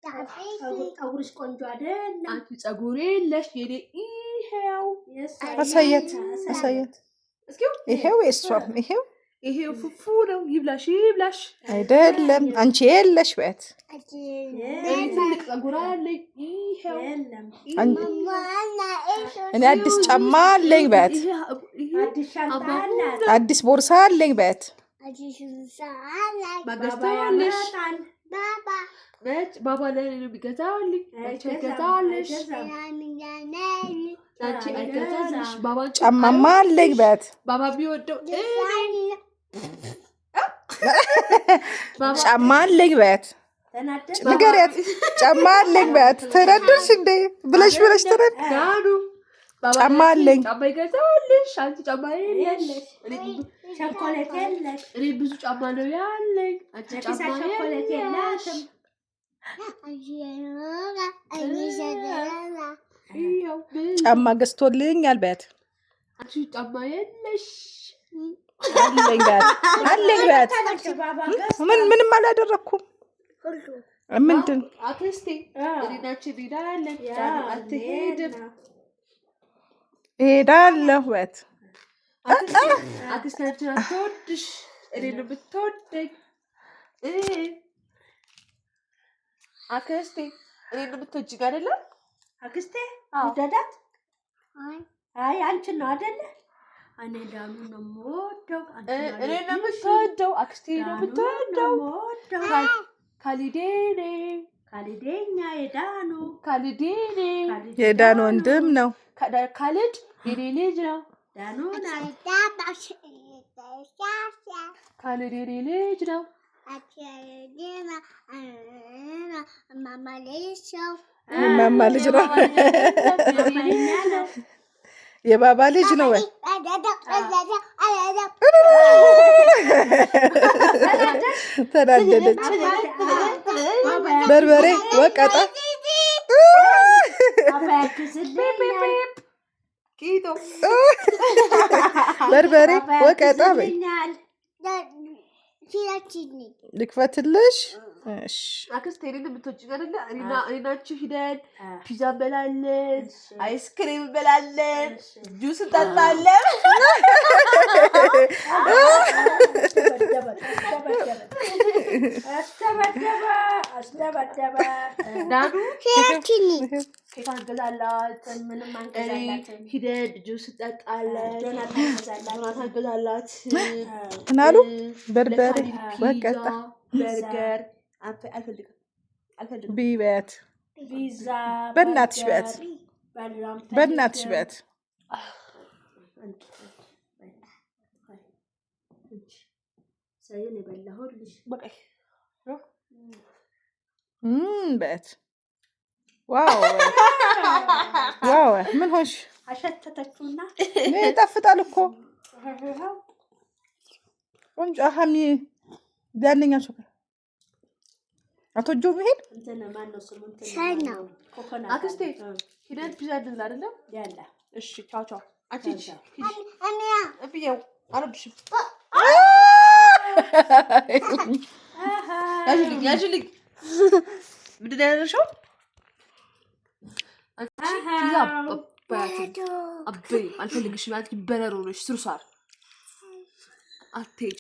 ፀጉርሽ ቆንጆ አይደል? አንቺ ፀጉር የለሽ የኔ ይሄው አሳያት እስኪ ይሄው የእሷም ይሄው ፉፉ ነው ይብላሽ አይደለም አንቺ የለሽ በት ትልቅ ፀጉር አለኝ ይሄው እኔ አዲስ ጫማ አለኝ በት አዲስ ቦርሳ አለኝ በት ማገዝታለሽ ባባ ላይ ነው ቢገዛልኝ አንቺ ገዛልሽ አንቺ አይገዛልሽ ባባ ጫማማ አለኝ በት ባባ ቢወደው ጫማ አለኝ በት ንገሪያት ጫማ አለኝ በት ተረድርሽ እንዴ ብለሽ ተረድ ጫማ አለኝ ጫማ ይገዛልሽ አንቺ ጫማ የለሽ ቸኮሌት የለሽ እኔ ብዙ ጫማ ነው ያለኝ አንቺ ጫማ ቸኮሌት የለሽም ጫማ ገዝቶልኛል በት አንቺ ጫማ የለሽ አለኝ በት ምንም አላደረኩም ምንድን አክስቴ እኔናችን ሄዳለን አትሄድም ሄዳለሁ በት አክስታችን አትወድሽ እኔን የምትወደኝ አክስቴ እኔን የምትወጂኝ አይደለ አክስቴ ውደዳት አይ አንቺን ነው አይደለ እኔ ዳኑ ነው የምወደው እኔን ነው የምትወደው አክስቴ ነው የምትወደው ካሊዴኛ የዳኑ ወንድም ነው ካሊድ የኔ ልጅ ነው ካሊድ የኔ ልጅ ነው ማማ ልጅ ነው የባባ ልጅ ነው ወይ ተናደደች በርበሬ ወቀጣ በርበሬ ወቀጣ በይ ልክፈትልሽ እሺ አክስቴ እኔን የምትወጂኝ አይደለ እኔናችሁ ሂደን ፒዛ እንበላለን አይስክሪም እንበላለን ጁስ እንጠጣለን አስተበደበ ዳኑ ኬክ አንገዛላት ምንም አንገዛላት ሂደን ጁስ እንጠጣለን ዶናት አንገዛላት ምናሉ በርበሬ ወቀጣ በርገር አልፈልግም ቢበት ፒዛ በእናትሽ በት ሰይን የበላሁልሽ በት ዋው ምን ሆንሽ አሸተተችውና ይጣፍጣል እኮ ቆንጆ ሀሚ ቢያለኛ ሾከር አቶ ጆ መሄድ እንትን ማን ነው ስሙ እንትን ሻይና አክስቴ ሂደን ፒዛ እንብላ አይደለ ያላ እሺ ቻው አንቺ እብየው አልብሽም ያጅልኝ ምንድን ነው ያደረግሽው ፒዛ አበይ አልፈልግሽም ማለት በረሮ ነሽ ስሩሳር አትሄጂ